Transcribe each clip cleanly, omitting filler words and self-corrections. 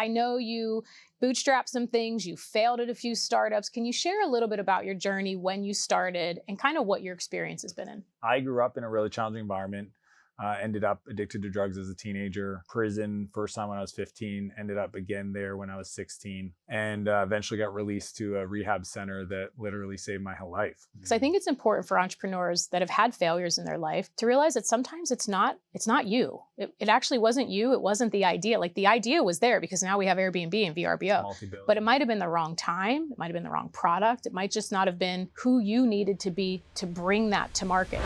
I know you bootstrapped some things, you failed at a few startups. Can you share a little bit about your journey when you started and kind of what your experience has been in? I grew up in a really challenging environment. Ended up addicted to drugs as a teenager. Prison first time when I was 15, ended up again there when I was 16, and eventually got released to a rehab center that literally saved my whole life. Because I think it's important for entrepreneurs that have had failures in their life to realize that sometimes it's not you. It actually wasn't you. It wasn't the idea. Like the idea was there because now we have Airbnb and VRBO, but it might've been the wrong time. It might've been the wrong product. It might just not have been who you needed to be to bring that to market.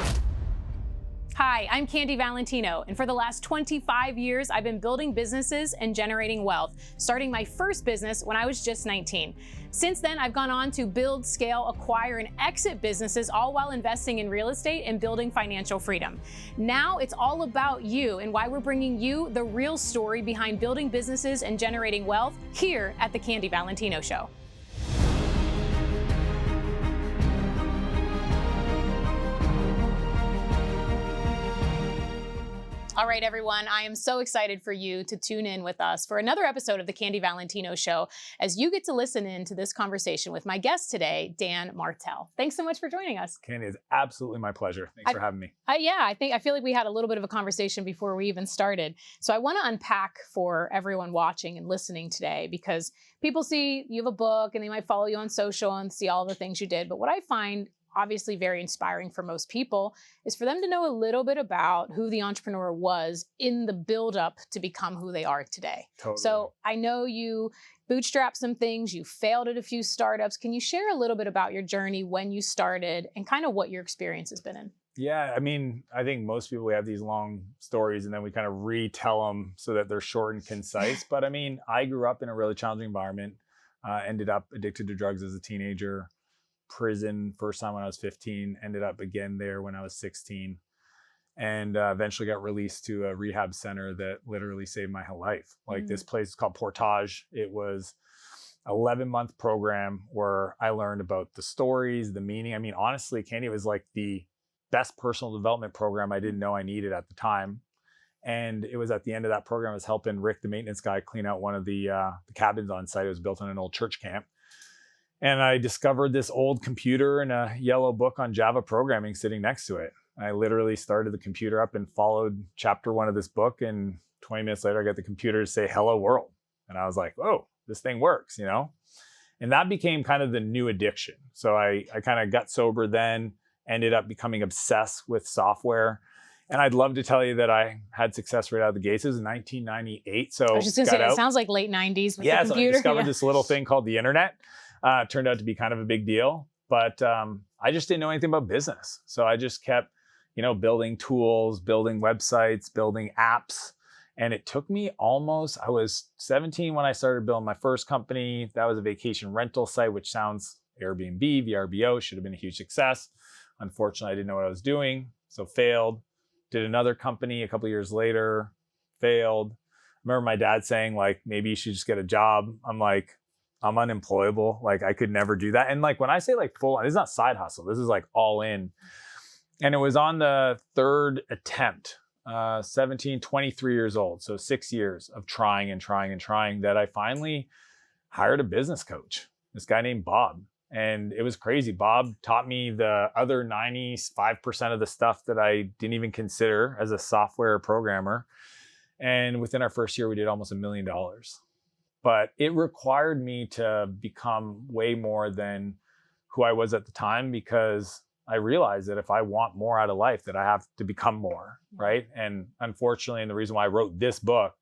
Hi, I'm Candy Valentino, and for the last 25 years, I've been building businesses and generating wealth, starting my first business when I was just 19. Since then, I've gone on to build, scale, acquire, and exit businesses, all while investing in real estate and building financial freedom. Now it's all about you and why we're bringing you the real story behind building businesses and generating wealth here at The Candy Valentino Show. All right, everyone, I am so excited for you to tune in with us for another episode of The Candy Valentino Show as you get to listen in to this conversation with my guest today, Dan Martell. Thanks so much for joining us. Candy, it's absolutely my pleasure. Thanks for having me. I feel like we had a little bit of a conversation before we even started. So I want to unpack for everyone watching and listening today, because people see you have a book and they might follow you on social and see all the things you did. But what I find obviously very inspiring for most people is for them to know a little bit about who the entrepreneur was in the buildup to become who they are today. Totally. So I know you bootstrapped some things, you failed at a few startups. Can you share a little bit about your journey when you started and kind of what your experience has been in? Yeah, I mean, I think most people, we have these long stories and then we kind of retell them so that they're short and concise. But I mean, I grew up in a really challenging environment, ended up addicted to drugs as a teenager. Prison first time when I was 15, ended up again there when I was 16, and eventually got released to a rehab center that literally saved my whole life. Like this place is called Portage. It was an 11-month program where I learned about the stories, the meaning. I mean, honestly, Candy, was like the best personal development program I didn't know I needed at the time. And it was at the end of that program, I was helping Rick, the maintenance guy, clean out one of the cabins on site. It was built on an old church camp. And I discovered this old computer and a yellow book on Java programming sitting next to it. I literally started the computer up and followed chapter 1 of this book. And 20 minutes later, I got the computer to say, "Hello world." And I was like, "Oh, this thing works," you know? And that became kind of the new addiction. So I kind of got sober then, ended up becoming obsessed with software. And I'd love to tell you that I had success right out of the gates. It was 1998. So I was just going to say, it sounds like late 90s with the computer. So I discovered this little thing called the internet. Turned out to be kind of a big deal, but I just didn't know anything about business. So I just kept, building tools, building websites, building apps. And it took me I was 17 when I started building my first company. That was a vacation rental site, which sounds Airbnb, VRBO, should have been a huge success. Unfortunately, I didn't know what I was doing, so failed. Did another company a couple of years later, failed. I remember my dad saying, like, maybe you should just get a job. I'm like, I'm unemployable. Like, I could never do that. And like, when I say like full on, this is not side hustle. This is like all in. And it was on the third attempt, 17, 23 years old. So 6 years of trying and trying and trying, that I finally hired a business coach, this guy named Bob. And it was crazy. Bob taught me the other 95% of the stuff that I didn't even consider as a software programmer. And within our first year, we did almost $1 million. But it required me to become way more than who I was at the time, because I realized that if I want more out of life, that I have to become more, right? And unfortunately, and the reason why I wrote this book,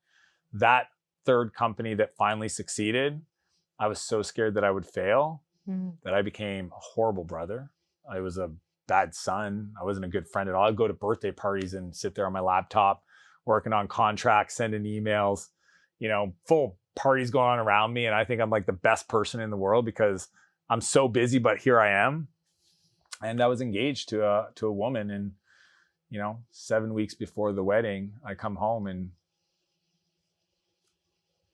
that third company that finally succeeded, I was so scared that I would fail that I became a horrible brother. I was a bad son. I wasn't a good friend at all. I'd go to birthday parties and sit there on my laptop, working on contracts, sending emails, full parties going on around me. And I think I'm like the best person in the world because I'm so busy, but here I am. And I was engaged to a woman, and, 7 weeks before the wedding, I come home and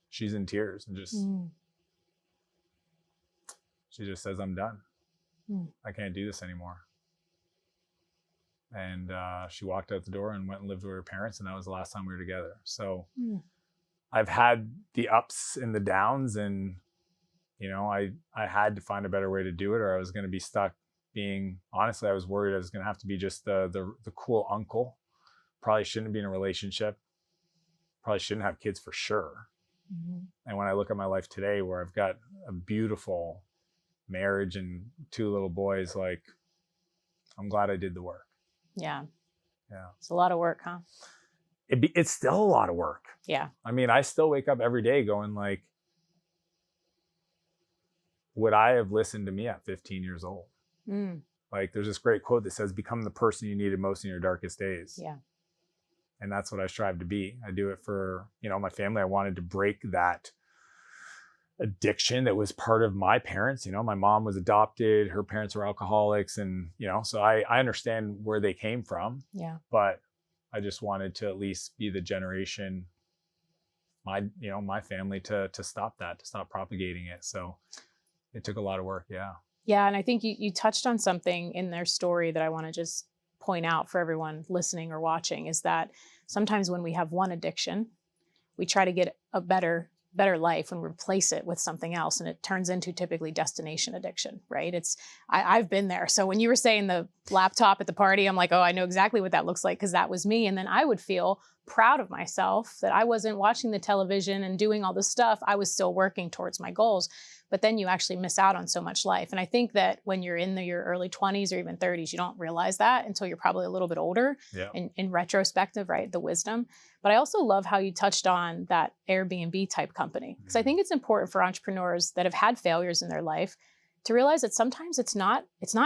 she's in tears and she just says, "I'm done. I can't do this anymore." And she walked out the door and went and lived with her parents. And that was the last time we were together. So I've had the ups and the downs, and I had to find a better way to do it, or I was going to be stuck being, honestly, I was worried I was going to have to be just the cool uncle. Probably shouldn't be in a relationship. Probably shouldn't have kids for sure. Mm-hmm. And when I look at my life today, where I've got a beautiful marriage and 2 little boys, like, I'm glad I did the work. Yeah. Yeah. It's a lot of work, huh? It's still a lot of work. Yeah. I mean, I still wake up every day going like, would I have listened to me at 15 years old? Mm. Like, there's this great quote that says, become the person you needed most in your darkest days. Yeah. And that's what I strive to be. I do it for, my family. I wanted to break that addiction that was part of my parents. My mom was adopted, her parents were alcoholics, and, so I understand where they came from. Yeah. But I just wanted to at least be the generation, my family, to stop that, to stop propagating it. So it took a lot of work. Yeah. Yeah. And I think you touched on something in their story that I want to just point out for everyone listening or watching, is that sometimes when we have one addiction, we try to get a better life and replace it with something else. And it turns into typically destination addiction, right? I've been there. So when you were saying the laptop at the party, I'm like, oh, I know exactly what that looks like, because that was me. And then I would feel proud of myself that I wasn't watching the television and doing all this stuff. I was still working towards my goals. But then you actually miss out on so much life. And I think that when you're in your early 20s or even 30s, you don't realize that until you're probably a little bit older. Yeah. In retrospective, right? The wisdom. But I also love how you touched on that Airbnb type company, because I think it's important for entrepreneurs that have had failures in their life to realize that sometimes it's not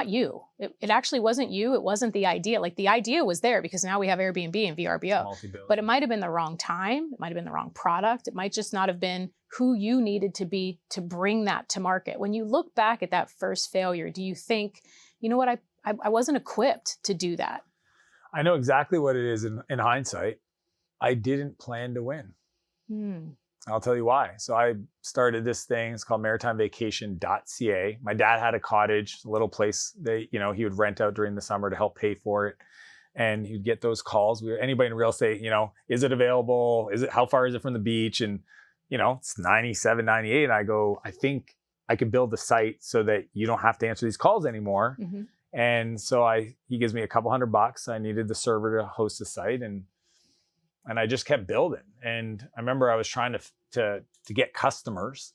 you. It actually wasn't you. It wasn't the idea. Like, the idea was there because now we have Airbnb and VRBO, but it might've been the wrong time. It might've been the wrong product. It might just not have been who you needed to be to bring that to market. When you look back at that first failure, do you think, you know what, I wasn't equipped to do that? I know exactly what it is in hindsight. I didn't plan to win. I'll tell you why. So I started this thing. It's called maritimevacation.ca. My dad had a cottage, a little place that, he would rent out during the summer to help pay for it. And he'd get those calls. Anybody in real estate, is it available? How far is it from the beach? And, it's 97, 98. And I go, I think I could build the site so that you don't have to answer these calls anymore. Mm-hmm. And so he gives me a couple $100. I needed the server to host the site. And I just kept building. And I remember I was trying to get customers,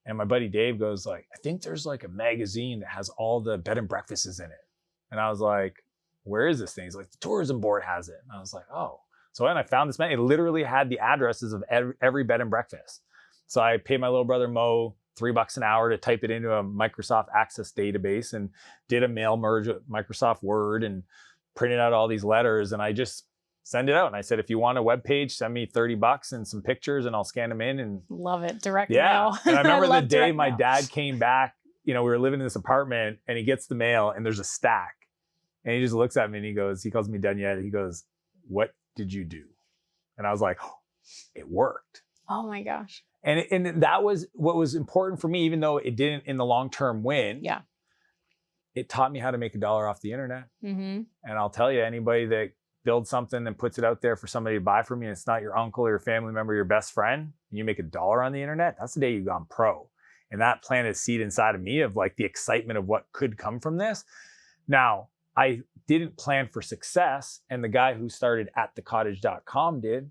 and my buddy Dave goes like, I think there's like a magazine that has all the bed and breakfasts in it. And I was like, where is this thing? He's like, the tourism board has it. And I was like, oh. So when I found this, it literally had the addresses of every bed and breakfast. So I paid my little brother Mo $3 an hour to type it into a Microsoft Access database, and did a mail merge with Microsoft Word and printed out all these letters. And I just send it out. And I said, if you want a web page, send me $30 and some pictures and I'll scan them in. And love it. Direct mail. And I remember the day my dad came back, we were living in this apartment, and he gets the mail and there's a stack, and he just looks at me and he calls me Danielle. He goes, what did you do? And I was like, oh, it worked. Oh my gosh. And that was what was important for me, even though it didn't in the long term win. Yeah. It taught me how to make $1 off the internet. Mm-hmm. And I'll tell you, anybody that builds something and puts it out there for somebody to buy from you, and it's not your uncle or your family member, your best friend, and you make $1 on the internet, that's the day you've gone pro. And that planted a seed inside of me of like the excitement of what could come from this. Now, I didn't plan for success, and the guy who started at thecottage.com did.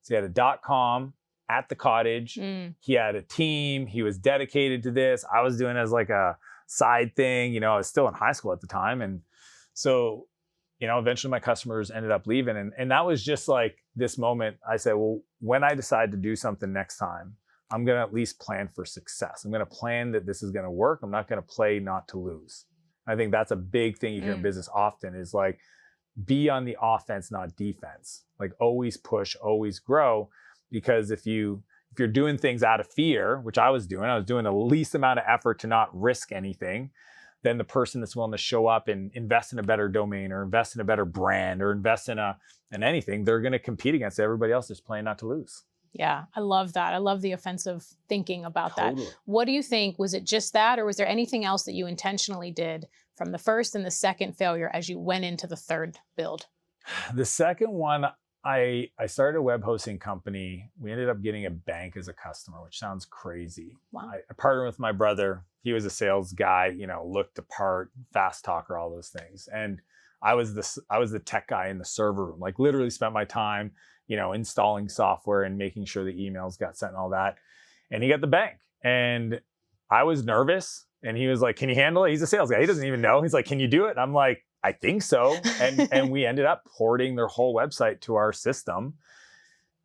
So he had a .com at the cottage. He had a team. He was dedicated to this. I was doing it as like a side thing. I was still in high school at the time. And so, eventually my customers ended up leaving. And that was just like this moment. I said, well, when I decide to do something next time, I'm going to at least plan for success. I'm going to plan that this is going to work. I'm not going to play not to lose. I think that's a big thing you hear in business often, is like, be on the offense, not defense. Like, always push, always grow. Because if you're doing things out of fear, which I was doing the least amount of effort to not risk anything, then the person that's willing to show up and invest in a better domain, or invest in a better brand, or invest in anything, they're going to compete against everybody else that's playing not to lose. Yeah, I love that. I love the offensive thinking about that. What do you think? Was it just that, or was there anything else that you intentionally did from the first and the second failure as you went into the third build? The second one, I started a web hosting company. We ended up getting a bank as a customer, which sounds crazy. Wow. I partnered with my brother. He was a sales guy, you know, looked the part, fast talker, all those things. And I was the tech guy in the server room, like literally spent my time, you know, installing software and making sure the emails got sent and all that. And he got the bank. And I was nervous. And he was like, can you handle it? He's a sales guy. He doesn't even know. He's like, can you do it? And I'm like, I think so. And we ended up porting their whole website to our system.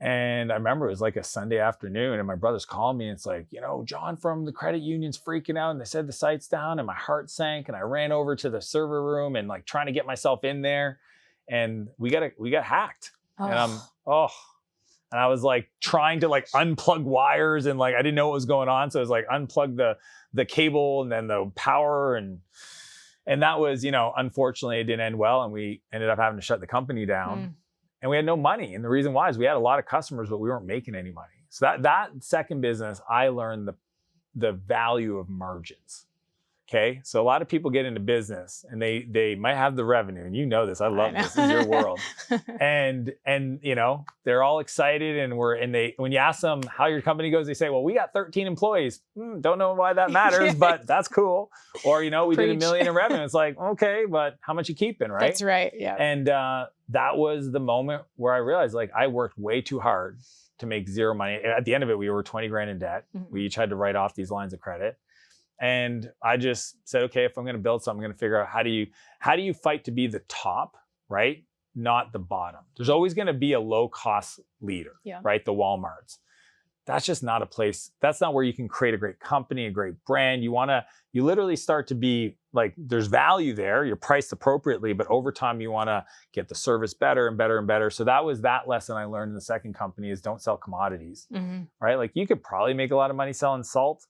And I remember it was like a Sunday afternoon and my brother's calling me and it's like, you know, John from the credit union's freaking out and they said the site's down and my heart sank and I ran over to the server room and like trying to get myself in there and we got hacked. Oh. And and I was like trying to like unplug wires and like I didn't know what was going on. So it was like unplug the cable and then the power and that was, you know, unfortunately it didn't end well and we ended up having to shut the company down and we had no money. And the reason why is we had a lot of customers, but we weren't making any money. So that second business, I learned the value of margins. Okay. So a lot of people get into business and they might have the revenue and you know this, I love this is your world. and you know, they're all excited and when you ask them how your company goes, they say, well, we got 13 employees. Don't know why that matters, but that's cool. Or, you know, we did $1 million in revenue. It's like, okay, but how much you keeping, right? That's right. Yeah. And that was the moment where I realized like I worked way too hard to make zero money. At the end of it, we were 20 grand in debt. We each had to write off these lines of credit. And I just said, okay, if I'm going to build something, I'm going to figure out how do you fight to be the top, right? Not the bottom. There's always going to be a low cost leader, right? The Walmarts. That's just not a place. That's not where you can create a great company, a great brand. You literally start to be like, there's value there. You're priced appropriately, but over time you want to get the service better and better and better. So that was that lesson I learned in the second company is don't sell commodities, right? Like you could probably make a lot of money selling salt.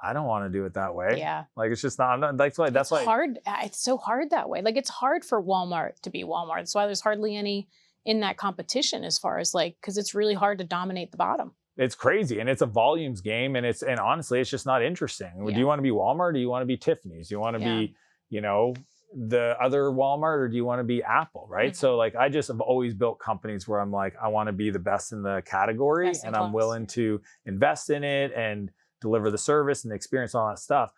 I don't want to do it that way. Yeah. Like it's just not, that's why. It's hard. It's so hard that way. Like it's hard for Walmart to be Walmart. That's why there's hardly any in that competition as far as like, cause it's really hard to dominate the bottom. It's crazy. And it's a volumes game. And honestly, it's just not interesting. Do you want to be Walmart? Or do you want to be Tiffany's? Do you want to be, you know, the other Walmart or do you want to be Apple? Right. So like, I just have always built companies where I'm like, I want to be the best in the category and I'm willing to invest in it and deliver the service and the experience, all that stuff.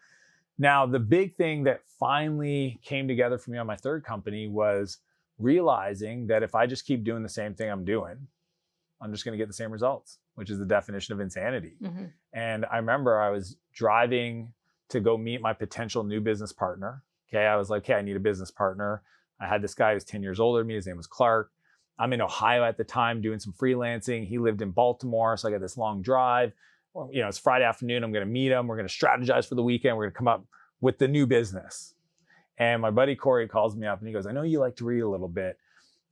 Now, the big thing that finally came together for me on my third company was realizing that if I just keep doing the same thing I'm doing, I'm just going to get the same results, which is the definition of insanity. And I remember I was driving to go meet my potential new business partner. Okay. I was like, okay, I need a business partner. I had this guy who's 10 years older than me. His name was Clark. I'm in Ohio at the time doing some freelancing. He lived in Baltimore. So I got this long drive. You know, it's Friday afternoon. I'm going to meet him. We're going to strategize for the weekend. We're going to come up with the new business. And my buddy Corey calls me up and he goes, I know you like to read a little bit.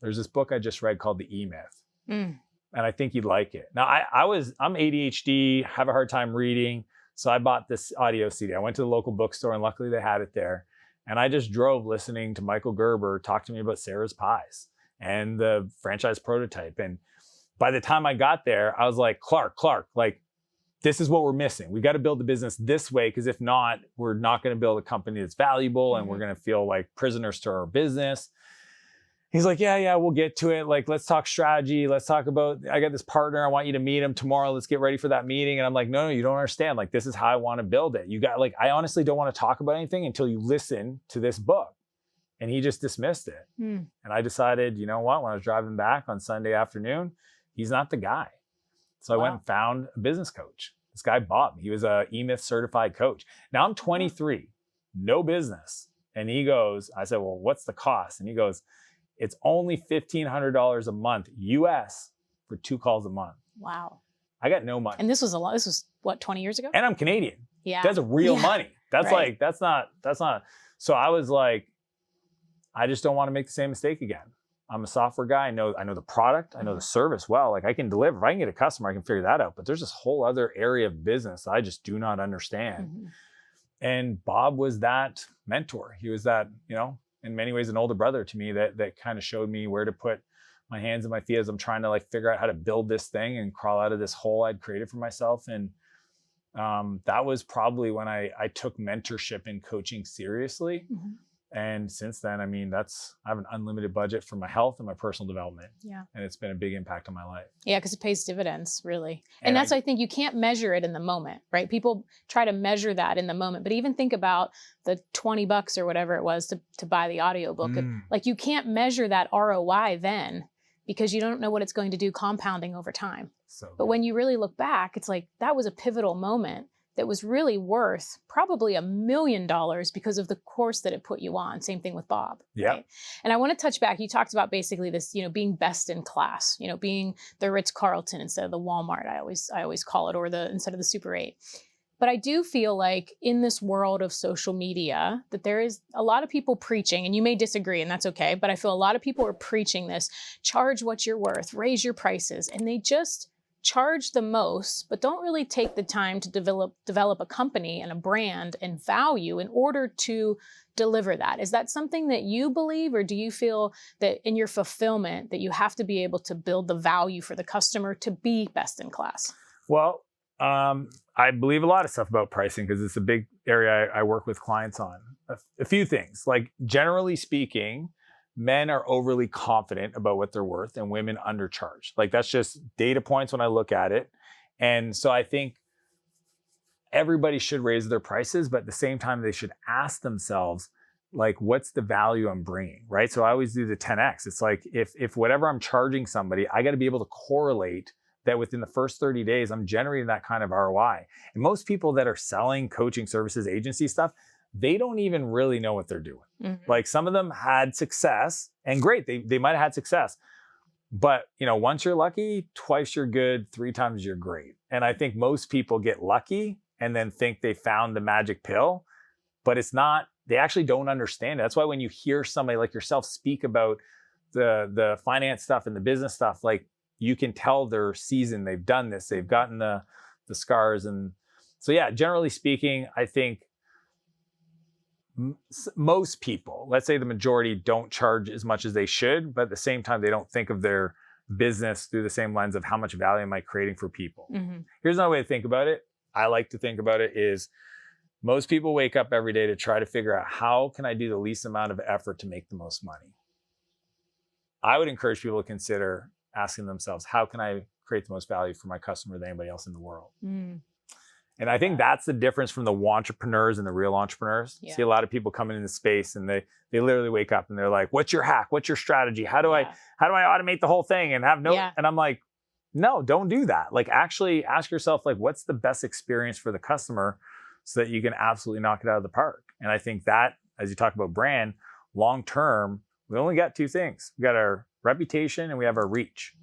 There's this book I just read called The E-Myth. And I think you'd like it. Now, I'm ADHD, have a hard time reading. So I bought this audio CD. I went to the local bookstore and luckily they had it there. And I just drove listening to Michael Gerber talk to me about Sarah's Pies and the franchise prototype. And by the time I got there, I was like, Clark, like, this is what we're missing. We got to build the business this way because if not, we're not going to build a company that's valuable and we're going to feel like prisoners to our business. He's like, yeah, we'll get to it. Like, let's talk strategy. Let's talk about, I got this partner. I want you to meet him tomorrow. Let's get ready for that meeting. And I'm like, no, you don't understand. Like, this is how I want to build it. I honestly don't want to talk about anything until you listen to this book. And he just dismissed it. And I decided, you know what? When I was driving back on Sunday afternoon, he's not the guy. So I went and found a business coach. This guy, Bob, he was a E-Myth certified coach. Now I'm 23, no business. And he goes, I said, well, what's the cost? And he goes, it's only $1,500 a month US for 2 calls a month. Wow. I got no money. And this was what, 20 years ago? And I'm Canadian. Yeah. That's real money. That's like, that's not. So I was like, I just don't want to make the same mistake again. I'm a software guy. I know the product. I know the service well. Like I can deliver. If I can get a customer, I can figure that out. But there's this whole other area of business that I just do not understand. And Bob was that mentor. He was that, you know, in many ways, an older brother to me that kind of showed me where to put my hands and my feet as I'm trying to like figure out how to build this thing and crawl out of this hole I'd created for myself. And that was probably when I took mentorship and coaching seriously. And since then, I mean, I have an unlimited budget for my health and my personal development. Yeah. And it's been a big impact on my life. Yeah, because it pays dividends, really. And that's why I think you can't measure it in the moment, right? People try to measure that in the moment, but even think about the $20 or whatever it was to buy the audiobook. Like, you can't measure that ROI then, because you don't know what it's going to do compounding over time. But when you really look back, it's like, that was a pivotal moment that was really worth probably $1 million because of the course that it put you on. Same thing with Bob. Yeah. Right? And I want to touch back. You talked about basically this, being best in class, being the Ritz-Carlton instead of the Walmart, I always call it, or instead of the Super 8. But I do feel like in this world of social media that there is a lot of people preaching, and you may disagree, and that's okay, but I feel a lot of people are preaching this: charge what you're worth, raise your prices, and they just charge the most, but don't really take the time to develop a company and a brand and value in order to deliver that. Is that something that you believe, or do you feel that in your fulfillment that you have to be able to build the value for the customer to be best in class? Well, I believe a lot of stuff about pricing because it's a big area I work with clients on. A few things, like generally speaking, men are overly confident about what they're worth and women undercharge. Like, that's just data points when I look at it. And so I think everybody should raise their prices, but at the same time, they should ask themselves, like, what's the value I'm bringing, right? So I always do the 10X. It's like, if whatever I'm charging somebody, I got to be able to correlate that within the first 30 days, I'm generating that kind of ROI. And most people that are selling coaching services, agency stuff, they don't even really know what they're doing. Like, some of them had success, and great, they might have had success. But, once you're lucky, twice you're good, 3 times you're great. And I think most people get lucky and then think they found the magic pill, but it's not. They actually don't understand it. That's why when you hear somebody like yourself speak about the finance stuff and the business stuff, like, you can tell they're seasoned, they've done this, they've gotten the scars. And so, yeah, generally speaking, I think most people, let's say the majority, don't charge as much as they should, but at the same time, they don't think of their business through the same lens of how much value am I creating for people. Here's another way to think about it. I like to think about it is, most people wake up every day to try to figure out, how can I do the least amount of effort to make the most money? I would encourage people to consider asking themselves, how can I create the most value for my customer than anybody else in the world? And I think that's the difference from the entrepreneurs and the real entrepreneurs. Yeah. See a lot of people coming into space and they literally wake up and they're like, what's your hack? What's your strategy? How do I automate the whole thing and have no, and I'm like, no, don't do that. Like, actually ask yourself, like, what's the best experience for the customer so that you can absolutely knock it out of the park? And I think that, as you talk about brand, long-term, we only got 2 things. We got our reputation and we have our reach.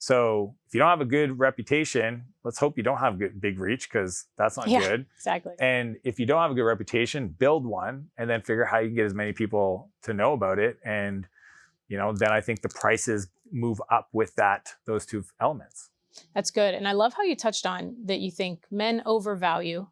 So if you don't have a good reputation, let's hope you don't have big reach, because that's not good. Exactly. And if you don't have a good reputation, build one and then figure out how you can get as many people to know about it. And, then I think the prices move up with those 2 elements. That's good. And I love how you touched on that you think men overvalue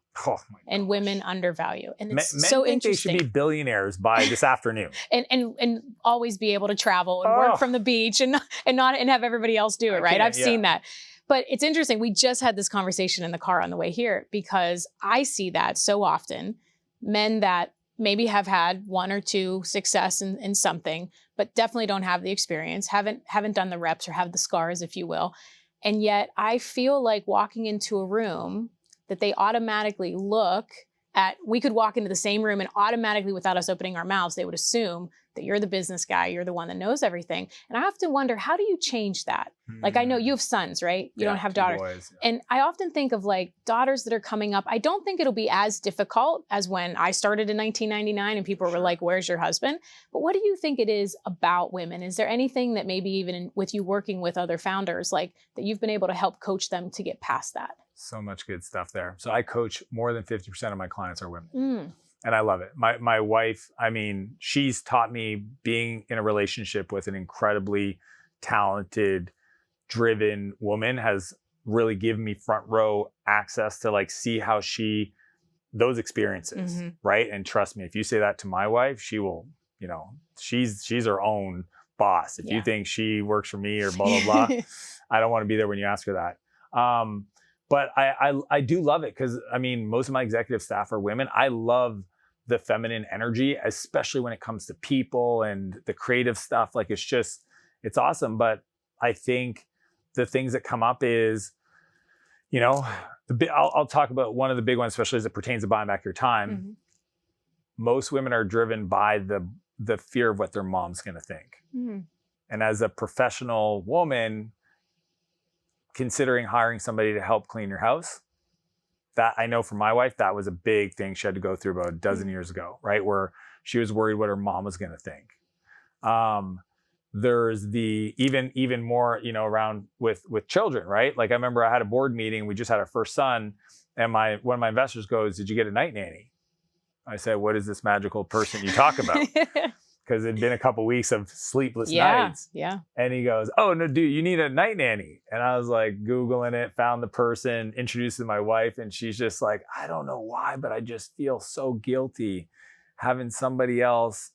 and women undervalue. And it's men so think interesting. They should be billionaires by this afternoon. and always be able to travel and work from the beach and have everybody else do it, right? I've seen that. But it's interesting. We just had this conversation in the car on the way here, because I see that so often. Men that maybe have had 1 or 2 success in something, but definitely don't have the experience, haven't done the reps or have the scars, if you will. And yet I feel like walking into a room that they automatically look at, we could walk into the same room and automatically, without us opening our mouths, they would assume that you're the business guy, you're the one that knows everything. And I often wonder, how do you change that? Like, I know you have sons, right? You don't have daughters. Boys, And I often think of, like, daughters that are coming up. I don't think it'll be as difficult as when I started in 1999 and people were like, where's your husband? But what do you think it is about women? Is there anything that maybe even with you working with other founders, like, that you've been able to help coach them to get past that? So much good stuff there. So I coach, more than 50% of my clients are women. And I love it. My wife, I mean, she's taught me, being in a relationship with an incredibly talented, driven woman has really given me front row access to, like, see how those experiences, right? And trust me, if you say that to my wife, she will, she's her own boss. If you think she works for me or blah, blah, blah, I don't want to be there when you ask her that. But I do love it, because, I mean, most of my executive staff are women. I love the feminine energy, especially when it comes to people and the creative stuff. Like it's awesome. But I think the things that come up is, I'll talk about one of the big ones, especially as it pertains to buying back your time. Mm-hmm. Most women are driven by the fear of what their mom's going to think. Mm-hmm. And as a professional woman, considering hiring somebody to help clean your house, that I know for my wife, that was a big thing she had to go through about a dozen years ago, right? Where she was worried what her mom was going to think. There's the even more, around with children, right? Like I remember I had a board meeting, we just had our first son, and one of my investors goes, "Did you get a night nanny?" I said, "What is this magical person you talk about?" Because it'd been a couple weeks of sleepless nights. Yeah. And he goes, "Oh no, dude, you need a night nanny." And I was like Googling it, found the person, introduced to my wife, and she's just like, "I don't know why, but I just feel so guilty having somebody else,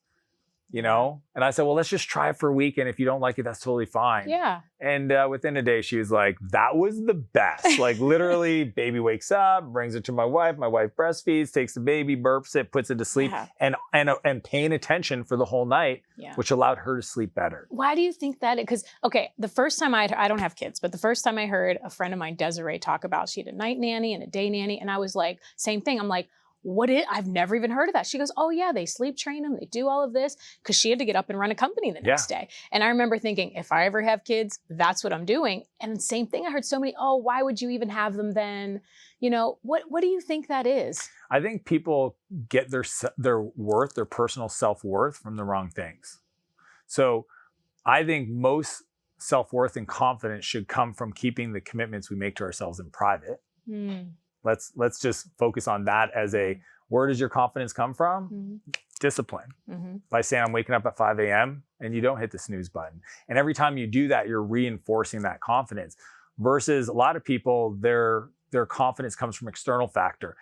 And I said, "Well, let's just try it for a week. And if you don't like it, that's totally fine." Yeah. And within a day, she was like, "That was the best." Like literally, baby wakes up, brings it to my wife breastfeeds, takes the baby, burps it, puts it to sleep, and paying attention for the whole night, which allowed her to sleep better. Why do you think that? Because, the first time I don't have kids, but the first time I heard a friend of mine, Desiree, talk about she had a night nanny and a day nanny. And I was like, same thing. I'm like, I've never even heard of that. She goes, "Oh yeah, they sleep train them. They do all of this," because she had to get up and run a company the next day. And I remember thinking, if I ever have kids, that's what I'm doing. And same thing. I heard so many, "Oh, why would you even have them then?" What do you think that is? I think people get their worth, their personal self-worth from the wrong things. So I think most self-worth and confidence should come from keeping the commitments we make to ourselves in private. Let's just focus on that as where does your confidence come from? Mm-hmm. Discipline. Mm-hmm. By saying I'm waking up at 5 a.m. and you don't hit the snooze button. And every time you do that, you're reinforcing that confidence. Versus a lot of people, their confidence comes from external factor.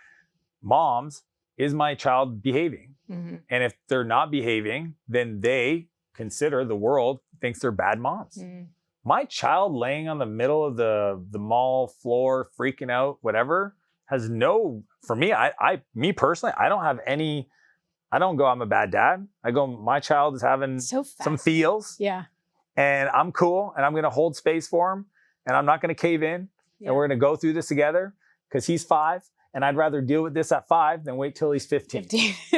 Moms, is my child behaving? Mm-hmm. And if they're not behaving, then they consider the world thinks they're bad moms. Mm. My child laying on the middle of the mall floor, freaking out, whatever, has for me, me personally, I don't have any, I don't go, I'm a bad dad. I go, my child is having some feels. Yeah. And I'm cool. And I'm going to hold space for him. And I'm not going to cave in. Yeah. And we're going to go through this together because he's 5. And I'd rather deal with this at 5 than wait till he's 15.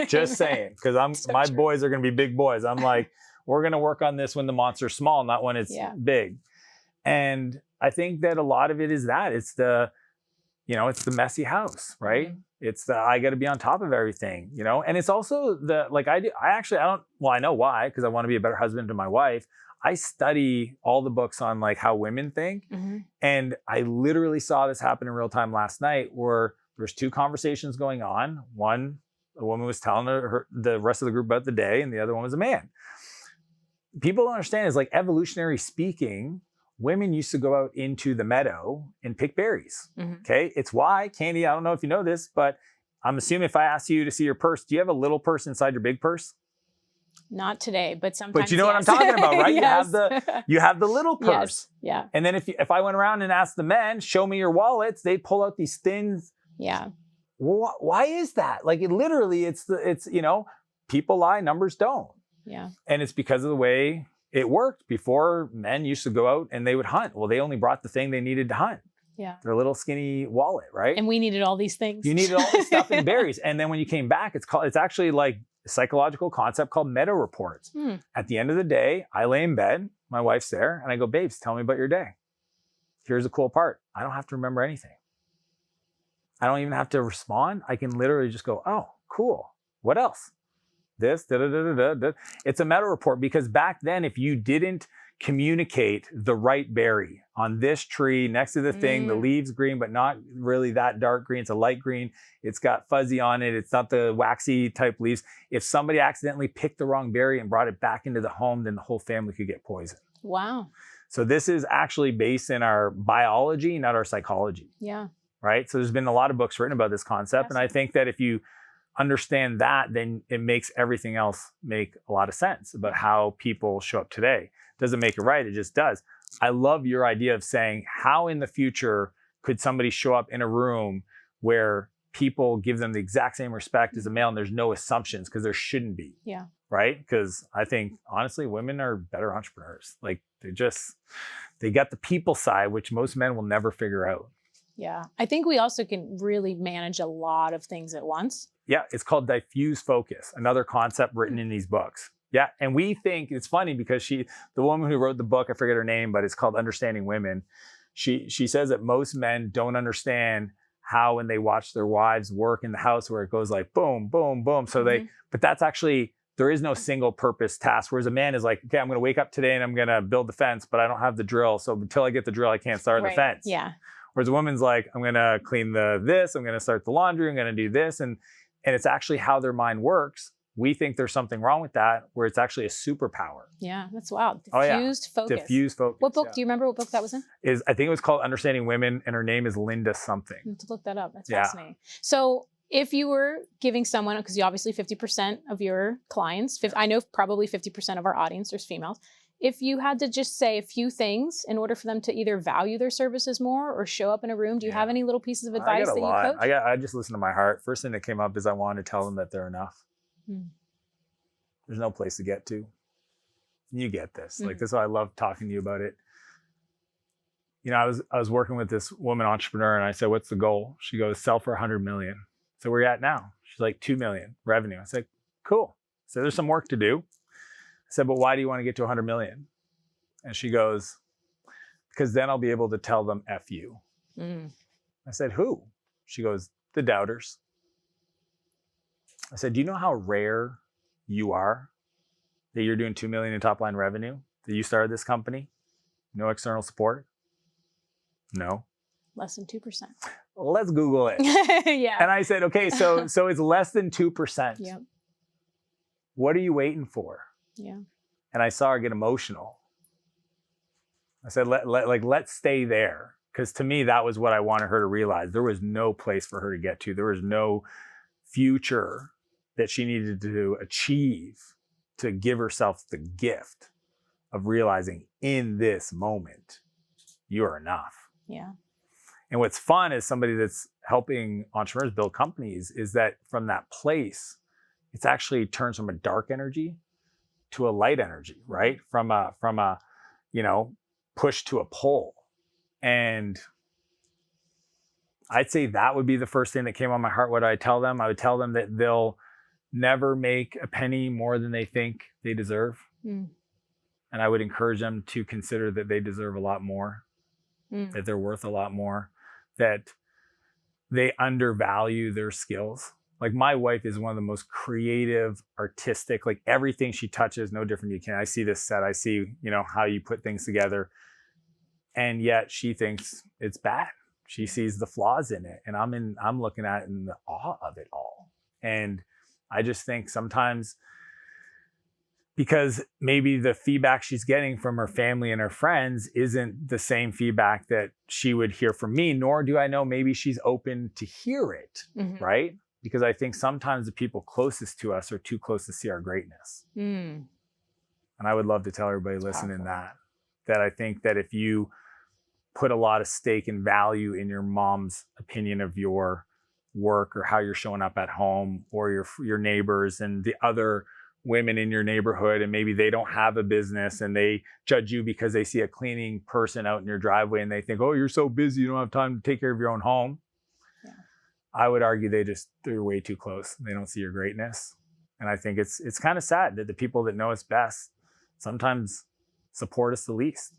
Just saying. Because my boys are going to be big boys. I'm like, we're going to work on this when the monster's small, not when it's big. And I think that a lot of it is that. It's the messy house, right? Mm-hmm. It's I got to be on top of everything, And it's also I know why, because I want to be a better husband to my wife. I study all the books on like how women think. Mm-hmm. And I literally saw this happen in real time last night where there's 2 conversations going on. One, a woman was telling the rest of the group about the day, and the other one was a man. People don't understand is like evolutionary speaking, women used to go out into the meadow and pick berries. Mm-hmm. Okay. It's why, Candy, I don't know if you know this, but I'm assuming if I asked you to see your purse, do you have a little purse inside your big purse? Not today, but sometimes. But you know what I'm talking about, right? Yes. You have the little purse. Yes. Yeah. And then if I went around and asked the men, show me your wallets, they'd pull out these thin. Yeah. Why is that? Like it's people lie, numbers don't. Yeah. And it's because of the way it worked. Before, men used to go out and they would hunt. Well, they only brought the thing they needed to hunt. Yeah. Their little skinny wallet, right? And we needed all these things. You needed all this stuff in berries. And then when you came back, it's actually like a psychological concept called meta reports. At the end of the day, I lay in bed, my wife's there, and I go, "Babes, tell me about your day." Here's the cool part. I don't have to remember anything. I don't even have to respond. I can literally just go, "Oh, cool. What else?" This, da-da-da-da-da. It's a meta report because back then, if you didn't communicate the right berry on this tree next to the thing, the leaves green, but not really that dark green. It's a light green. It's got fuzzy on it. It's not the waxy type leaves. If somebody accidentally picked the wrong berry and brought it back into the home, then the whole family could get poisoned. Wow. So this is actually based in our biology, not our psychology. Yeah. Right? So there's been a lot of books written about this concept. And I think that if you understand that, then it makes everything else make a lot of sense about how people show up today. Doesn't make it right, it just does. I love your idea of saying, how in the future could somebody show up in a room where people give them the exact same respect as a male, and there's no assumptions because there shouldn't be. Yeah. Right? Because I think, honestly, women are better entrepreneurs. Like, they got the people side, which most men will never figure out. Yeah. I think we also can really manage a lot of things at once. Yeah. It's called diffuse focus, another concept written in these books. Yeah. And we think it's funny because the woman who wrote the book, I forget her name, but it's called Understanding Women. She says that most men don't understand how when they watch their wives work in the house where it goes like boom, boom, boom. So but that's actually, there is no single purpose task. Whereas a man is like, okay, I'm going to wake up today and I'm going to build the fence, but I don't have the drill. So until I get the drill, I can't start the fence. Yeah. Whereas a woman's like, I'm going to clean this, I'm going to start the laundry, I'm going to do this. And it's actually how their mind works. We think there's something wrong with that, where it's actually a superpower. Yeah, that's wild. Diffused focus. Diffused focus. What book? Do you remember what book that was in? I think it was called Understanding Women, and her name is Linda something. I have to look that up. That's fascinating. So if you were giving someone, because you obviously 50% of your clients, I know probably 50% of our audience is females. If you had to just say a few things in order for them to either value their services more or show up in a room, do you have any little pieces of advice that you coach? I just listen to my heart. First thing that came up is I wanted to tell them that they're enough. There's no place to get to. You get this. Like, this is why I love talking to you about it. You know, I was working with this woman entrepreneur and I said, what's the goal? She goes, sell for 100 million. So where are you at now? She's like, 2 million revenue. I said, cool. So there's some work to do. I said, but why do you want to get to 100 million? And she goes, because then I'll be able to tell them F you. I said, who? She goes, the doubters. I said, do you know how rare you are that you're doing 2 million in top line revenue, that you started this company? No external support? No. Less than 2%. Let's Google it. Yeah. And I said, okay, so it's less than 2%. Yep. What are you waiting for? Yeah. And I saw her get emotional. I said, let's stay there. Because to me, that was what I wanted her to realize. There was no place for her to get to. There was no future that she needed to achieve to give herself the gift of realizing in this moment, you're enough. Yeah. And what's fun is somebody that's helping entrepreneurs build companies is that from that place, it's actually turns from a dark energy to a light energy, right? From a push to a pull. And I'd say that would be the first thing that came on my heart. What do I tell them? I would tell them that they'll never make a penny more than they think they deserve. And I would encourage them to consider that they deserve a lot more, that they're worth a lot more, that they undervalue their skills. Like, my wife is one of the most creative, artistic, like everything she touches, no different you can. I see this set, I see, how you put things together. And yet she thinks it's bad. She sees the flaws in it. And I'm looking at it in the awe of it all. And I just think sometimes, because maybe the feedback she's getting from her family and her friends isn't the same feedback that she would hear from me, nor do I know maybe she's open to hear it, right? Because I think sometimes the people closest to us are too close to see our greatness. And I would love to tell everybody listening that I think that if you put a lot of stake and value in your mom's opinion of your work or how you're showing up at home, or your neighbors and the other women in your neighborhood, and maybe they don't have a business and they judge you because they see a cleaning person out in your driveway and they think, oh, you're so busy, you don't have time to take care of your own home. I would argue they're way too close. They don't see your greatness. And I think it's kind of sad that the people that know us best sometimes support us the least.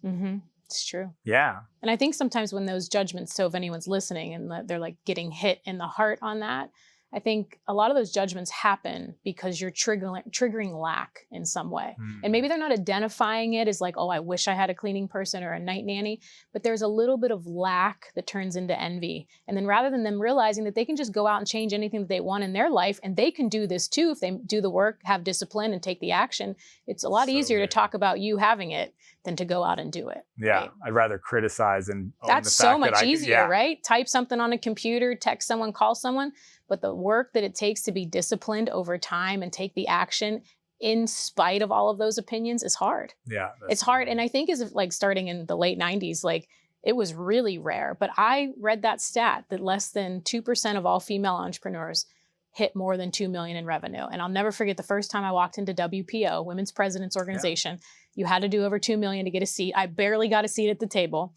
It's true. Yeah. And I think sometimes when those judgments, so if anyone's listening and they're like getting hit in the heart on that, I think a lot of those judgments happen because you're triggering lack in some way. And maybe they're not identifying it as like, oh, I wish I had a cleaning person or a night nanny, but there's a little bit of lack that turns into envy. And then rather than them realizing that they can just go out and change anything that they want in their life, and they can do this too if they do the work, have discipline, and take the action, it's a lot easier to talk about you having it than to go out and do it. Yeah, right? I'd rather criticize and own that's the fact so much that easier, right? Type something on a computer, text someone, call someone. But the work that it takes to be disciplined over time and take the action in spite of all of those opinions is hard. Yeah. It's hard. And I think as if like starting in the late 90s, like it was really rare. But I read that stat that less than 2% of all female entrepreneurs hit more than 2 million in revenue. And I'll never forget the first time I walked into WPO, Women's Presidents Organization. You had to do over 2 million to get a seat. I barely got a seat at the table.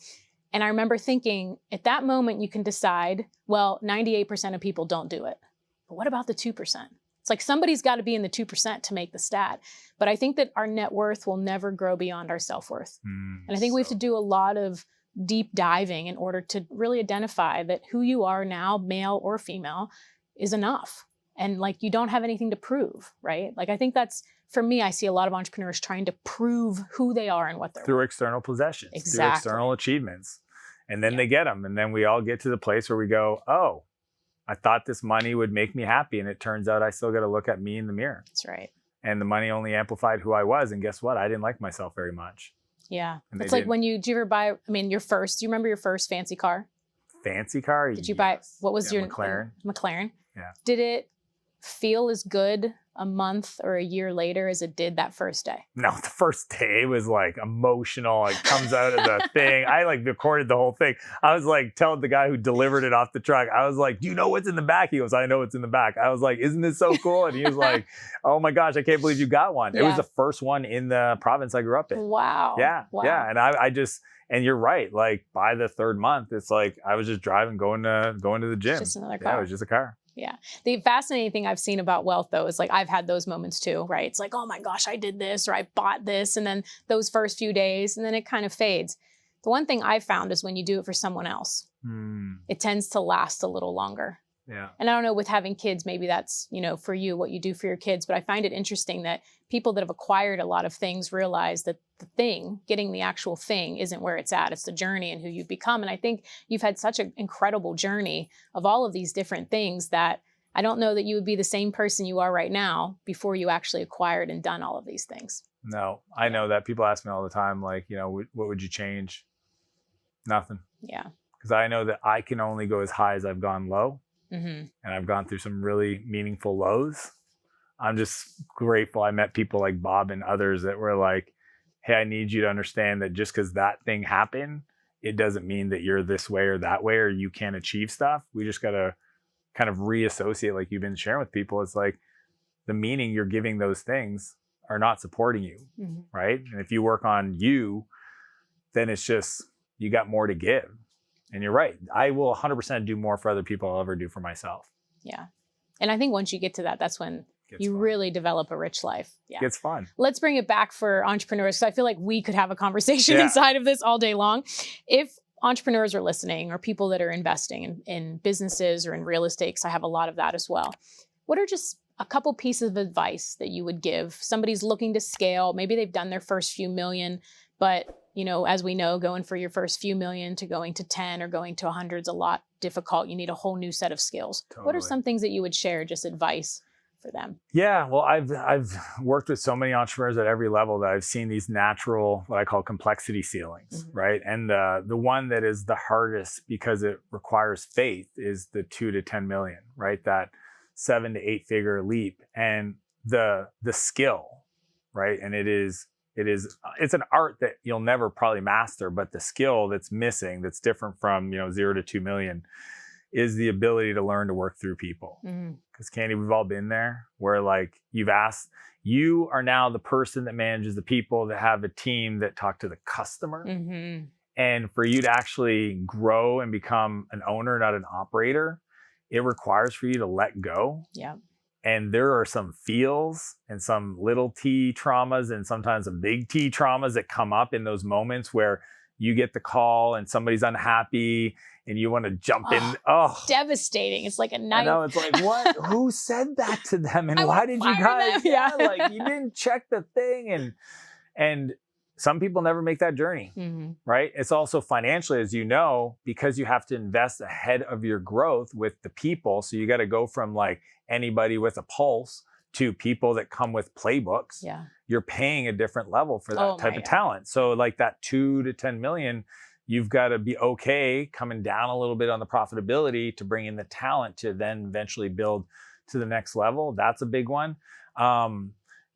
And I remember thinking, at that moment, you can decide, well, 98% of people don't do it. But what about the 2%? It's like somebody's got to be in the 2% to make the stat. But I think that our net worth will never grow beyond our self-worth. And I think we have to do a lot of deep diving in order to really identify that who you are now, male or female, is enough. And like, you don't have anything to prove, right? Like, I think that's, for me, I see a lot of entrepreneurs trying to prove who they are and what they're through external possessions, through external achievements. And then they get them. And then we all get to the place where we go, oh, I thought this money would make me happy. And it turns out I still got to look at me in the mirror. That's right. And the money only amplified who I was. And guess what? I didn't like myself very much. Yeah. It's like when do you ever buy, do you remember your first fancy car? Fancy car? Did you buy, what was your McLaren? McLaren. Yeah. Did it feel as good a month or a year later as it did that first day? No, the first day was like emotional. It comes out of the thing. I like recorded the whole thing. I was like telling the guy who delivered it off the truck, I was like, do you know what's in the back? He goes, I know what's in the back. I was like, isn't this so cool? And he was like, oh my gosh, I can't believe you got one. It was the first one in the province I grew up in. Wow. Yeah. Wow. Yeah. And I just, and you're right. Like by the third month, it's like I was just driving, going to the gym. It's just another car. Yeah, it was just a car. Yeah. The fascinating thing I've seen about wealth, though, is like I've had those moments too, right? It's like, oh my gosh, I did this or I bought this. And then those first few days, and then it kind of fades. The one thing I've found is when you do it for someone else, it tends to last a little longer. Yeah. And I don't know, with having kids, maybe that's, for you, what you do for your kids. But I find it interesting that people that have acquired a lot of things realize that getting the actual thing isn't where it's at. It's the journey and who you've become. And I think you've had such an incredible journey of all of these different things that I don't know that you would be the same person you are right now before you actually acquired and done all of these things. No, I know that people ask me all the time, like, what would you change? Nothing. Yeah. Because I know that I can only go as high as I've gone low. Mm-hmm. And I've gone through some really meaningful lows. I'm just grateful I met people like Bob and others that were like, hey, I need you to understand that just because that thing happened, it doesn't mean that you're this way or that way or you can't achieve stuff. We just got to kind of reassociate, like you've been sharing with people. It's like the meaning you're giving those things are not supporting you, right? And if you work on you, then it's just, you got more to give. And you're right. I will 100% do more for other people I'll ever do for myself. Yeah. And I think once you get to that, that's when you really develop a rich life. Yeah. It's fun. Let's bring it back for entrepreneurs, because I feel like we could have a conversation inside of this all day long. If entrepreneurs are listening or people that are investing in businesses or in real estate, because I have a lot of that as well, what are just a couple pieces of advice that you would give? Somebody's looking to scale. Maybe they've done their first few million, but as we know, going for your first few million to going to 10 or going to 100 is a lot difficult. You need a whole new set of skills. Totally. What are some things that you would share, just advice for them? Yeah, well, I've worked with so many entrepreneurs at every level that I've seen these natural, what I call complexity ceilings, right? And the one that is the hardest because it requires faith is the 2 to 10 million, right? That 7 to 8 figure leap and the skill, right? And it's an art that you'll never probably master, but the skill that's missing, that's different from 0 to 2 million, is the ability to learn to work through people. Because Candy, we've all been there where like you are now the person that manages the people that have a team that talk to the customer. And for you to actually grow and become an owner, not an operator, it requires for you to let go. Yeah. And there are some feels and some little T traumas and sometimes some big T traumas that come up in those moments where you get the call and somebody's unhappy and you want to jump in. Oh, devastating. It's like a knife. I know. It's like, what? Who said that to them? And why did you guys? Yeah, like you didn't check the thing. And some people never make that journey, right? It's also financially, as you know, because you have to invest ahead of your growth with the people. So you got to go from like anybody with a pulse to people that come with playbooks. Yeah. You're paying a different level for that type of talent. So like that 2 to 10 million, you've got to be okay coming down a little bit on the profitability to bring in the talent to then eventually build to the next level. That's a big one.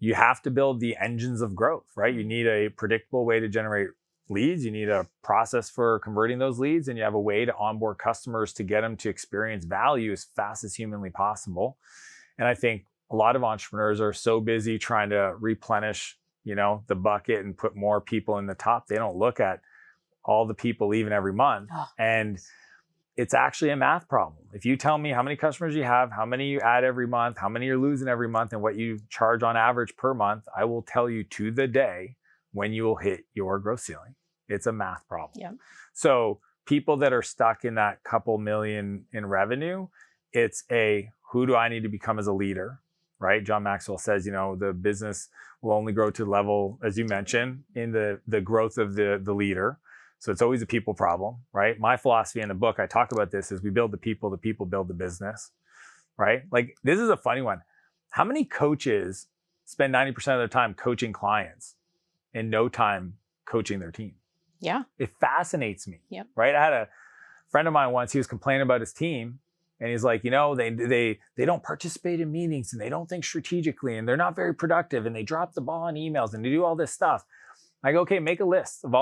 You have to build the engines of growth, right? You need a predictable way to generate leads, you need a process for converting those leads, and you have a way to onboard customers to get them to experience value as fast as humanly possible. And I think a lot of entrepreneurs are so busy trying to replenish, the bucket and put more people in the top. They don't look at all the people leaving every month. Oh. And it's actually a math problem. If you tell me how many customers you have, how many you add every month, how many you're losing every month, and what you charge on average per month, I will tell you to the day when you will hit your growth ceiling. It's a math problem. Yep. So people that are stuck in that couple million in revenue, it's who do I need to become as a leader, right? John Maxwell says, the business will only grow to the level, as you mentioned, in the growth of the leader. So it's always a people problem, right? My philosophy in the book, I talk about this, is we build the people build the business, right? Like, this is a funny one. How many coaches spend 90% of their time coaching clients and no time coaching their team? Yeah. It fascinates me, Yep. right? I had a friend of mine once, he was complaining about his team, and he's like, they don't participate in meetings, and they don't think strategically, and they're not very productive, and they drop the ball on emails, and they do all this stuff. I go, okay, make a list of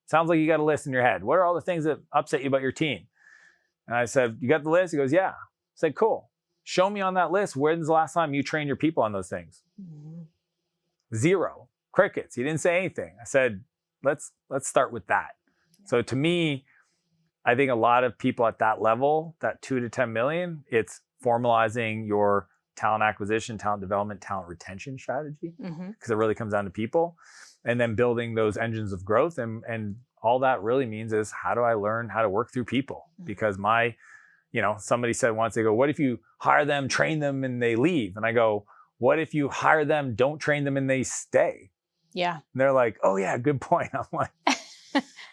sounds like you got a list in your head. What are all the things that upset you about your team? And I said, you got the list? He goes, yeah. I said, cool. Show me on that list, when's the last time you trained your people on those things? Mm-hmm. 0. Crickets. He didn't say anything. I said, let's start with that. So to me, I think a lot of people at that level, that 2 to 10 million, it's formalizing your talent acquisition, talent development, talent retention strategy, because it really comes down to people, and then building those engines of growth. And all that really means is, how do I learn how to work through people? Because somebody said once, they go, what if you hire them, train them, and they leave? And I go, what if you hire them, don't train them, and they stay? Yeah. And they're like, oh yeah, good point. I'm like,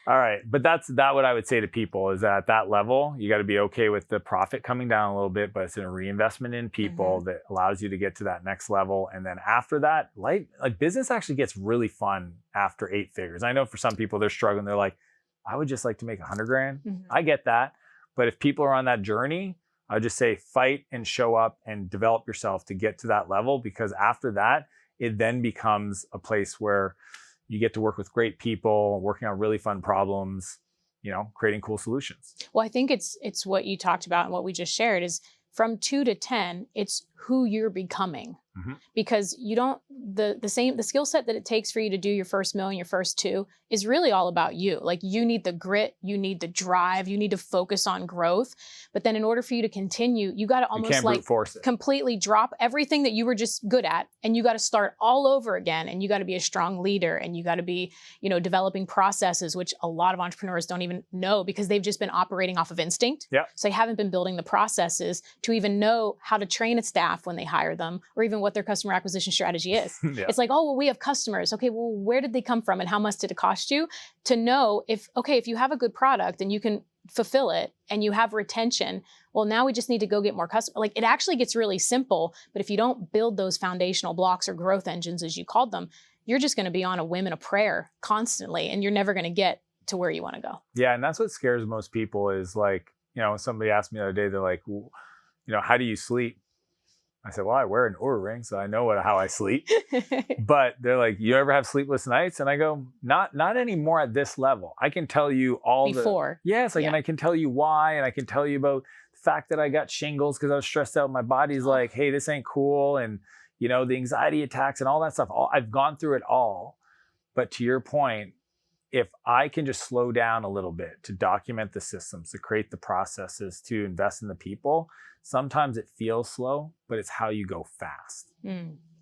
all right. But that's what I would say to people, is that at that level, you got to be okay with the profit coming down a little bit, but it's a reinvestment in people that allows you to get to that next level. And then after that, like business actually gets really fun after 8 figures. I know for some people, they're struggling. They're like, I would just like to make 100 grand. I get that. But if people are on that journey, I would just say fight and show up and develop yourself to get to that level, because after that, it then becomes a place where you get to work with great people, working on really fun problems, creating cool solutions. Well, I think it's what you talked about and what we just shared is, from 2 to 10, it's who you're becoming. Because you don't, the skill set that it takes for you to do your first million, your first 2, is really all about you. Like, you need the grit, you need the drive, you need to focus on growth. But then in order for you to continue, you got to almost completely drop everything that you were just good at, and you got to start all over again. And you got to be a strong leader, and you got to be, developing processes, which a lot of entrepreneurs don't even know, because they've just been operating off of instinct. Yeah. So they haven't been building the processes to even know how to train a staff when they hire them, or even what their customer acquisition strategy is. It's like, oh, well, we have customers. Okay, well, where did they come from, and how much did it cost you? To know if you have a good product and you can fulfill it and you have retention, well, now we just need to go get more customers. Like, it actually gets really simple, but if you don't build those foundational blocks or growth engines, as you called them, you're just going to be on a whim and a prayer constantly, and you're never going to get to where you want to go. Yeah, and that's what scares most people is, like, somebody asked me the other day, they're like, how do you sleep? I said, well, I wear an Oura ring, so I know how I sleep. But they're like, you ever have sleepless nights? And I go, not anymore at this level. I can tell you all before. And I can tell you why, and I can tell you about the fact that I got shingles because I was stressed out. My body's like, hey, this ain't cool. And, the anxiety attacks and all that stuff. I've gone through it all. But to your point, if I can just slow down a little bit to document the systems, to create the processes, to invest in the people, sometimes it feels slow, but it's how you go fast.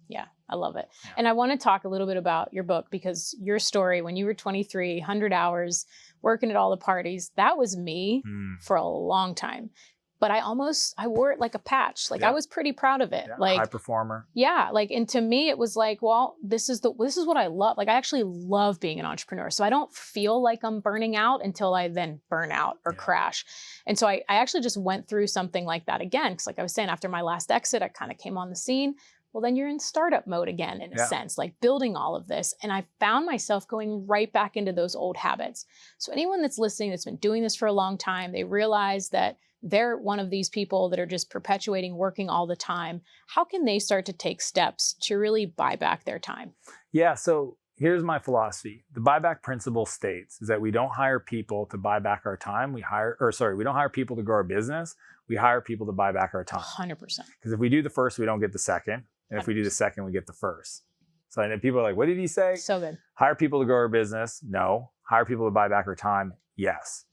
Yeah, I love it. Yeah. And I want to talk a little bit about your book, because your story, when you were 23, 100 hours, working at all the parties, that was me for a long time. But I wore it like a patch. Like, I was pretty proud of it. Like, high performer. Yeah. Like, and to me, it was like, well, this is what I love. Like, I actually love being an entrepreneur. So I don't feel like I'm burning out until I then burn out or crash. And so I actually just went through something like that again. Because like I was saying, after my last exit, I kind of came on the scene. Well, then you're in startup mode again, in a sense, like building all of this. And I found myself going right back into those old habits. So anyone that's listening, that's been doing this for a long time, they realize that they're one of these people that are just perpetuating working all the time. How can they start to take steps to really buy back their time? Yeah. So, here's my philosophy. The buyback principle states is that we don't hire people to buy back our time. We don't hire people to grow our business. We hire people to buy back our time. 100%. Because if we do the first, we don't get the second. And if we do the second, we get the first. So I know people are like, what did he say? So good. Hire people to grow our business? No. Hire people to buy back our time? Yes.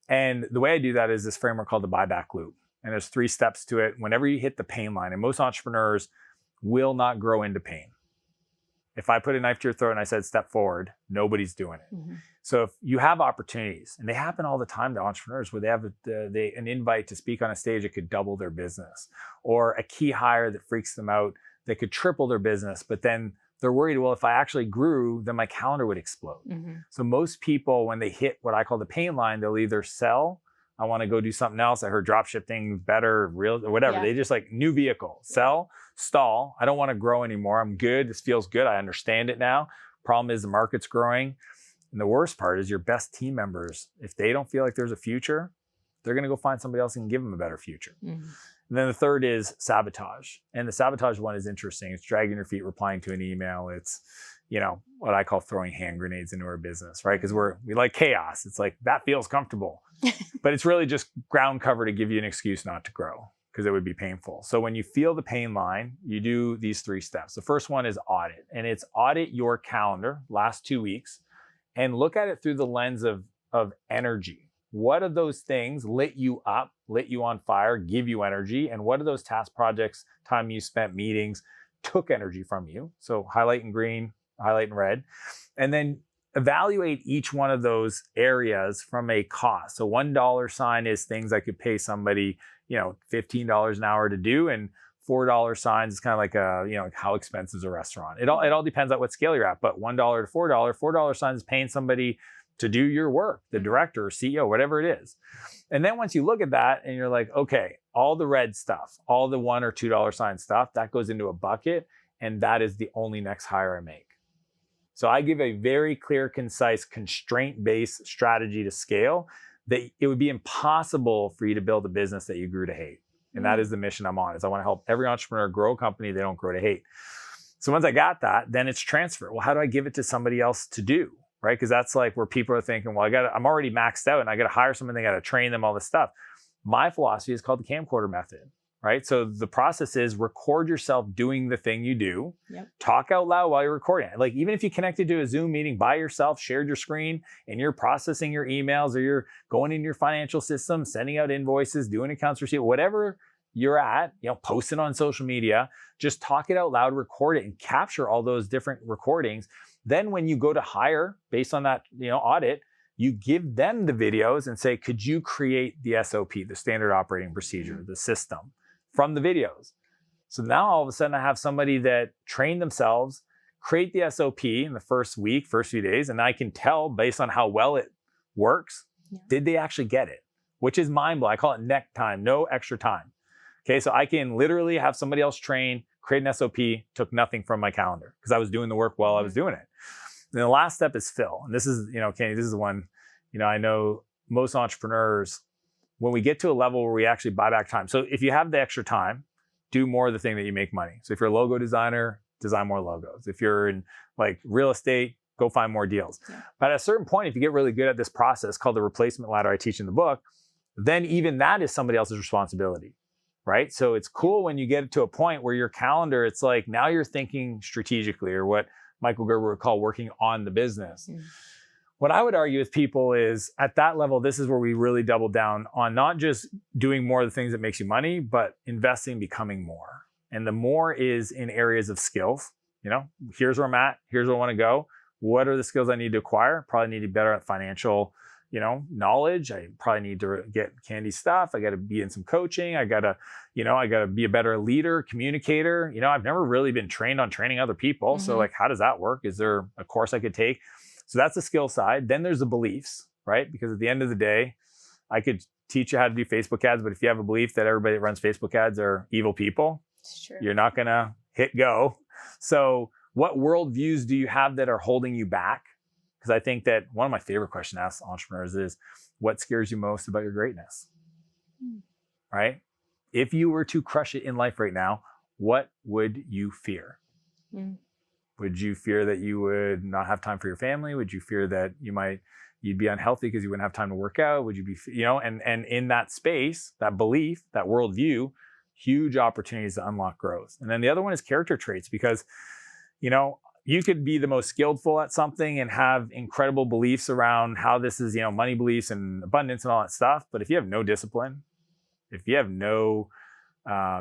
And the way I do that is this framework called the buyback loop. And there's 3 steps to it. Whenever you hit the pain line, and most entrepreneurs will not grow into pain. If I put a knife to your throat and I said, step forward, nobody's doing it. Mm-hmm. So if you have opportunities, and they happen all the time to entrepreneurs where they have an invite to speak on a stage that could double their business, or a key hire that freaks them out that could triple their business, but then they're worried, well, if I actually grew, then my calendar would explode. Mm-hmm. So most people, when they hit what I call the pain line, they'll either sell, I want to go do something else. I heard drop shipping better, real, or whatever. Yeah. They just like new vehicle, sell, stall. I don't want to grow anymore. I'm good. This feels good. I understand it now. Problem is the market's growing. And the worst part is your best team members, if they don't feel like there's a future, they're going to go find somebody else and give them a better future. Mm-hmm. And then the third is sabotage. And the sabotage one is interesting. It's dragging your feet, replying to an email. It's, what I call throwing hand grenades into our business, right? Because we like chaos. It's like, that feels comfortable. But it's really just ground cover to give you an excuse not to grow, because it would be painful. So when you feel the pain line, you do these 3 steps. The first one is audit. And it's audit your calendar, last 2 weeks, and look at it through the lens of energy. What of those things lit you up, lit you on fire, give you energy? And what of those task projects, time you spent, meetings, took energy from you? So highlight in green, highlight in red. And then evaluate each one of those areas from a cost. So $1 sign is things I could pay somebody, $15 an hour to do. And $4 signs is kind of like how expensive is a restaurant. It all depends on what scale you're at. But $1 to $4 signs is paying somebody to do your work, the director or CEO, whatever it is. And then once you look at that and you're like, okay, all the red stuff, all the $1 or $2 sign stuff, that goes into a bucket. And that is the only next hire I make. So I give a very clear, concise, constraint-based strategy to scale that it would be impossible for you to build a business that you grew to hate. And that is the mission I'm on, is I want to help every entrepreneur grow a company they don't grow to hate. So once I got that, then it's transfer. Well, how do I give it to somebody else to do, right? Because that's like where people are thinking, well, I'm already maxed out and I got to hire someone, they got to train them, all this stuff. My philosophy is called the camcorder method. Right? So the process is record yourself doing the thing you do. Yep. Talk out loud while you're recording it. Like even if you connected to a Zoom meeting by yourself, shared your screen, and you're processing your emails, or you're going in your financial system, sending out invoices, doing accounts receivable, whatever you're at, post it on social media, just talk it out loud, record it, and capture all those different recordings. Then when you go to hire based on that, audit, you give them the videos and say, could you create the SOP, the standard operating procedure, the system, from the videos? So now all of a sudden I have somebody that trained themselves, create the SOP in the first week, first few days, and I can tell based on how well it works, did they actually get it? Which is mind blowing. I call it neck time, no extra time. Okay, so I can literally have somebody else train, create an SOP, took nothing from my calendar because I was doing the work while I was doing it. And the last step is fill. And this is, Candy, this is the one, I know most entrepreneurs, when we get to a level where we actually buy back time. So if you have the extra time, do more of the thing that you make money. So if you're a logo designer, design more logos. If you're in like real estate, go find more deals. Yeah. But at a certain point, if you get really good at this process called the replacement ladder I teach in the book, then even that is somebody else's responsibility, right? So it's cool when you get to a point where your calendar, it's like now you're thinking strategically, or what Michael Gerber would call working on the business. Mm. What I would argue with people is at that level, this is where we really double down on not just doing more of the things that makes you money, but investing, becoming more. And the more is in areas of skills. Here's where I'm at. Here's where I want to go. What are the skills I need to acquire? Probably need to be better at financial, knowledge. I probably need to get Candy stuff. I got to be in some coaching. I got to be a better leader, communicator. I've never really been trained on training other people. Mm-hmm. So like, how does that work? Is there a course I could take? So that's the skill side. Then there's the beliefs, right? Because at the end of the day, I could teach you how to do Facebook ads, but if you have a belief that everybody that runs Facebook ads are evil people, you're not going to hit go. So what worldviews do you have that are holding you back? Because I think that one of my favorite questions to ask entrepreneurs is, what scares you most about your greatness? Right? If you were to crush it in life right now, what would you fear? Would you fear that you would not have time for your family? Would you fear that you'd be unhealthy because you wouldn't have time to work out? Would you be, and in that space, that belief, that worldview, huge opportunities to unlock growth. And then the other one is character traits, because, you could be the most skillful at something and have incredible beliefs around how this is, money beliefs and abundance and all that stuff. But if you have no discipline, if you have no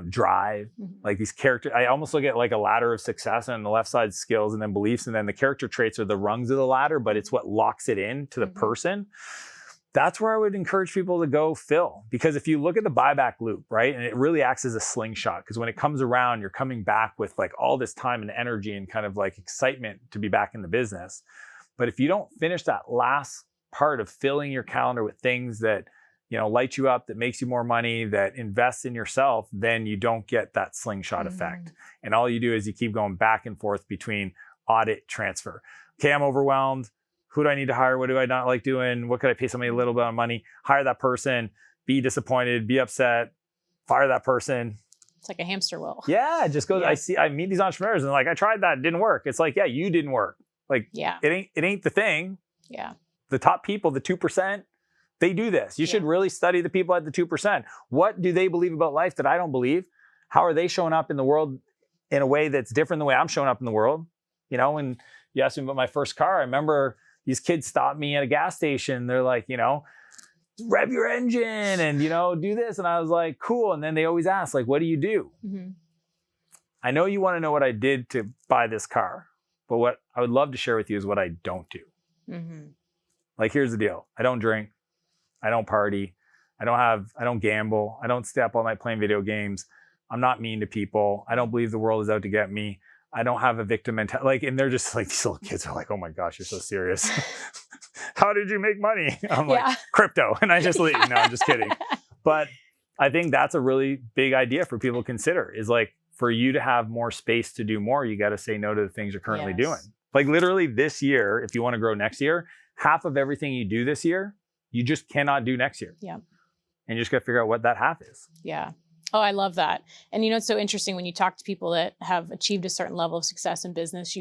drive, like these character, I almost look at like a ladder of success, and on the left side skills and then beliefs, and then the character traits are the rungs of the ladder, but it's what locks it in to the person. That's where I would encourage people to go fill. Because if you look at the buyback loop, right, and it really acts as a slingshot, because when it comes around, you're coming back with like all this time and energy and kind of like excitement to be back in the business. But if you don't finish that last part of filling your calendar with things that light you up, that makes you more money, that invests in yourself, then you don't get that slingshot effect. And all you do is you keep going back and forth between audit, transfer. Okay, I'm overwhelmed. Who do I need to hire? What do I not like doing? What could I pay somebody a little bit of money? Hire that person, be disappointed, be upset, fire that person. It's like a hamster wheel. Yeah, it just goes. Yeah. I meet these entrepreneurs and like, I tried that, it didn't work. It's like, yeah, you didn't work. Like, it ain't the thing. Yeah. The top people, the 2%, they do this. You should really study the people at the 2%. What do they believe about life that I don't believe? How are they showing up in the world in a way that's different than the way I'm showing up in the world? When you asked me about my first car, I remember these kids stopped me at a gas station. They're like, rev your engine and, do this. And I was like, cool. And then they always ask, like, what do you do? I know you want to know what I did to buy this car, but what I would love to share with you is what I don't do. Like, here's the deal. I don't drink. I don't party. I don't gamble. I don't stay up all night playing video games. I'm not mean to people. I don't believe the world is out to get me. I don't have a victim mentality. Like, and they're just like, these little kids are like, oh my gosh, you're so serious. How did you make money? I'm like, crypto. And I just leave. No, I'm just kidding. But I think that's a really big idea for people to consider, is like, for you to have more space to do more, you got to say no to the things you're currently doing. Like, literally this year, if you want to grow next year, half of everything you do this year, you just cannot do next year. And you just got to figure out what that half is. Oh, I love that. And it's so interesting when you talk to people that have achieved a certain level of success in business,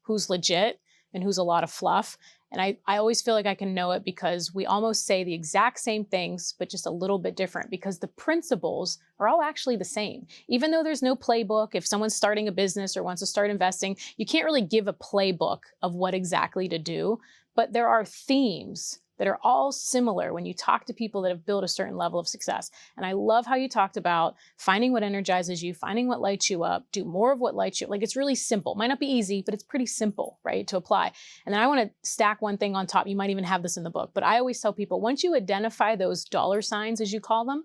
who's legit and who's a lot of fluff. And I always feel like I can know it because we almost say the exact same things, but just a little bit different, because the principles are all actually the same. Even though there's no playbook, if someone's starting a business or wants to start investing, you can't really give a playbook of what exactly to do, but there are themes that are all similar when you talk to people that have built a certain level of success. And I love how you talked about finding what energizes you, finding what lights you up, do more of what lights you up. Like, it's really simple. Might not be easy, but it's pretty simple, right, to apply. And then I want to stack one thing on top. You might even have this in the book, but I always tell people, once you identify those dollar signs, as you call them,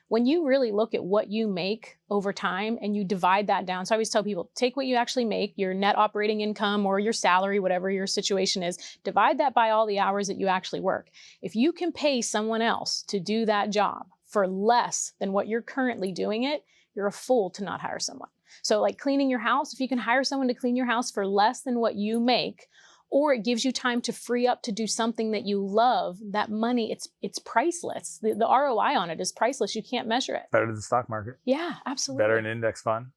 when you really look at what you make over time and you divide that down. So I always tell people, take what you actually make, your net operating income or your salary, whatever your situation is, divide that by all the hours that you actually work. If you can pay someone else to do that job for less than what you're currently doing it, you're a fool to not hire someone. So like cleaning your house, if you can hire someone to clean your house for less than what you make, or it gives you time to free up to do something that you love, that money, it's priceless. The ROI on it is priceless. You can't measure it. Better than the stock market. Yeah, absolutely. Better than index fund.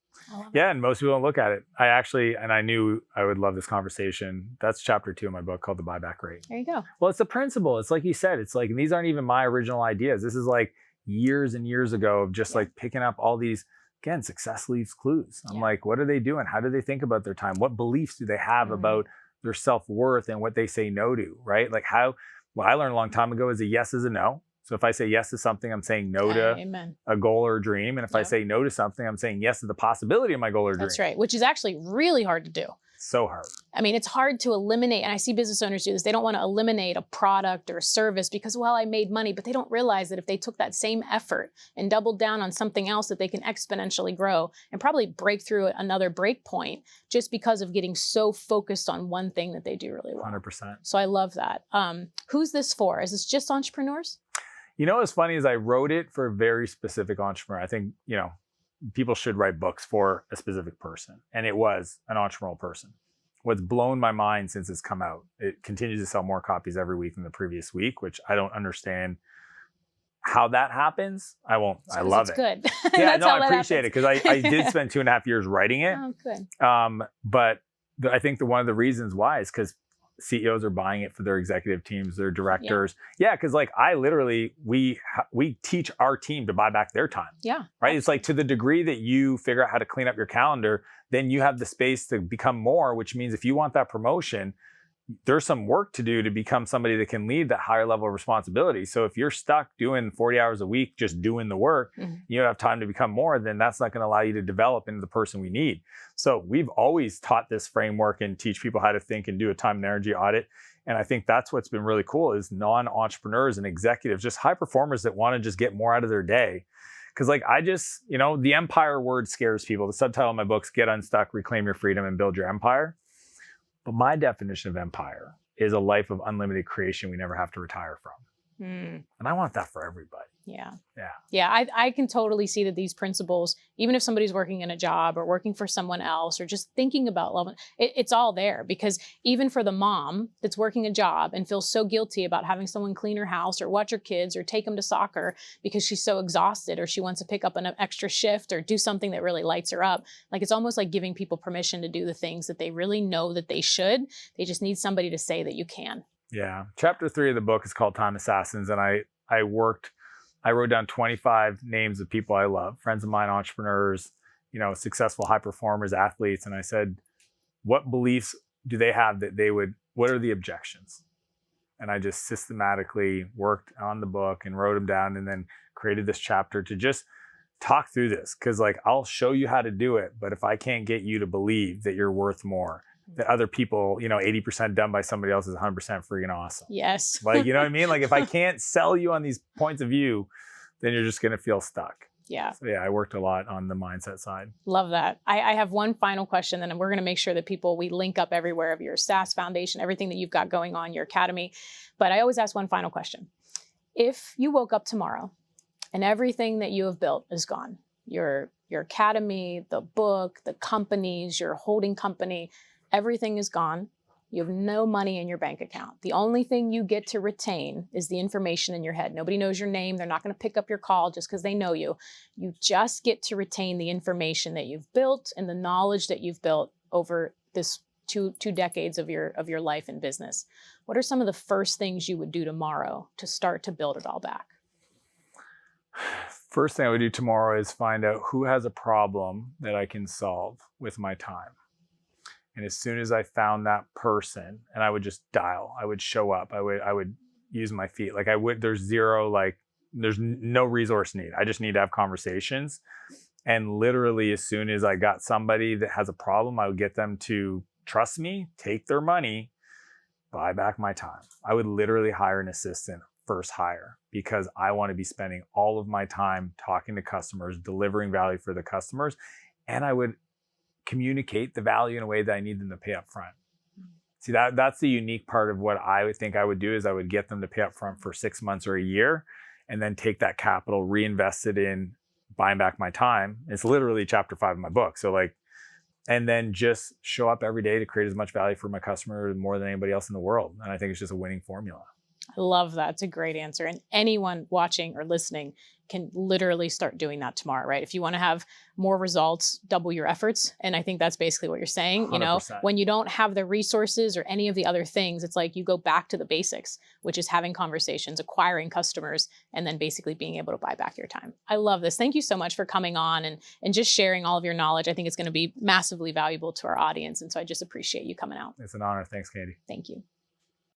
Yeah, and most people don't look at it. I knew I would love this conversation. That's chapter 2 of my book called The Buyback Rate. There you go. Well, it's the principle. It's like you said, it's like, these aren't even my original ideas. This is like years and years ago of just like picking up all these, again, success leaves clues. I'm like, what are they doing? How do they think about their time? What beliefs do they have about their self-worth and what they say no to, right? Like what I learned a long time ago is a yes is a no. So if I say yes to something, I'm saying no to a goal or a dream. And if I say no to something, I'm saying yes to the possibility of my goal or dream. That's right, which is actually really hard to do. So hard. I mean, it's hard to eliminate, and I see business owners do this. They don't want to eliminate a product or a service because, well, I made money, but they don't realize that if they took that same effort and doubled down on something else, that they can exponentially grow and probably break through another break point just because of getting so focused on one thing that they do really well. 100%. So I love that. Who's this for? Is this just entrepreneurs? What's funny is I wrote it for a very specific entrepreneur. I think, people should write books for a specific person. And it was an entrepreneurial person. What's blown my mind since it's come out, it continues to sell more copies every week than the previous week, which I don't understand how that happens. I won't. I love it. Good. Yeah, no, I appreciate it because I did spend 2.5 years writing it. Oh, good. But I think one of the reasons why is because CEOs are buying it for their executive teams, their directors. Yeah, because like we teach our team to buy back their time. Yeah. Right. It's like to the degree that you figure out how to clean up your calendar, then you have the space to become more, which means if you want that promotion, there's some work to do to become somebody that can lead that higher level of responsibility. So if you're stuck doing 40 hours a week, just doing the work, you don't have time to become more, then that's not going to allow you to develop into the person we need. So we've always taught this framework and teach people how to think and do a time and energy audit. And I think that's what's been really cool is non-entrepreneurs and executives, just high performers that want to just get more out of their day. Because like the empire word scares people. The subtitle of my book's Get Unstuck, Reclaim Your Freedom, and Build Your Empire. But my definition of empire is a life of unlimited creation we never have to retire from. And I want that for everybody. Yeah. I can totally see that these principles, even if somebody's working in a job or working for someone else or just thinking about love, it's all there. Because even for the mom that's working a job and feels so guilty about having someone clean her house or watch her kids or take them to soccer because she's so exhausted or she wants to pick up an extra shift or do something that really lights her up, like it's almost like giving people permission to do the things that they really know that they should. They just need somebody to say that you can. Yeah. Chapter 3 of the book is called Time Assassins. And I wrote down 25 names of people I love, friends of mine, entrepreneurs, successful high performers, athletes. And I said, what beliefs do they have what are the objections? And I just systematically worked on the book and wrote them down and then created this chapter to just talk through this. Cause like, I'll show you how to do it. But if I can't get you to believe that you're worth more, that other people, 80% done by somebody else is 100% freaking awesome. Yes. Like, you know what I mean? Like if I can't sell you on these points of view, then you're just going to feel stuck. Yeah. So yeah, I worked a lot on the mindset side. Love that. I have one final question, and we're going to make sure that we link up everywhere of your SaaS foundation, everything that you've got going on, your academy. But I always ask one final question. If you woke up tomorrow and everything that you have built is gone, your academy, the book, the companies, your holding company, everything is gone. You have no money in your bank account. The only thing you get to retain is the information in your head. Nobody knows your name. They're not going to pick up your call just because they know you. You just get to retain the information that you've built and the knowledge that you've built over this two decades of your life and business. What are some of the first things you would do tomorrow to start to build it all back? First thing I would do tomorrow is find out who has a problem that I can solve with my time. And as soon as I found that person, and I would just dial, I would show up, I would use my feet. Like there's no resource need. I just need to have conversations. And literally as soon as I got somebody that has a problem, I would get them to trust me, take their money, buy back my time. I would literally hire an assistant, first hire, because I want to be spending all of my time talking to customers, delivering value for the customers. And I would communicate the value in a way that I need them to pay up front. See, that's the unique part of what I would think I would do is I would get them to pay up front for 6 months or a year and then take that capital, reinvest it in buying back my time. It's literally chapter 5 of my book. So and then just show up every day to create as much value for my customer more than anybody else in the world. And I think it's just a winning formula. I love that. It's a great answer. And anyone watching or listening can literally start doing that tomorrow, right? If you want to have more results, double your efforts. And I think that's basically what you're saying. 100%. When you don't have the resources or any of the other things, it's like you go back to the basics, which is having conversations, acquiring customers, and then basically being able to buy back your time. I love this. Thank you so much for coming on and just sharing all of your knowledge. I think it's going to be massively valuable to our audience. And so I just appreciate you coming out. It's an honor. Thanks, Candy. Thank you.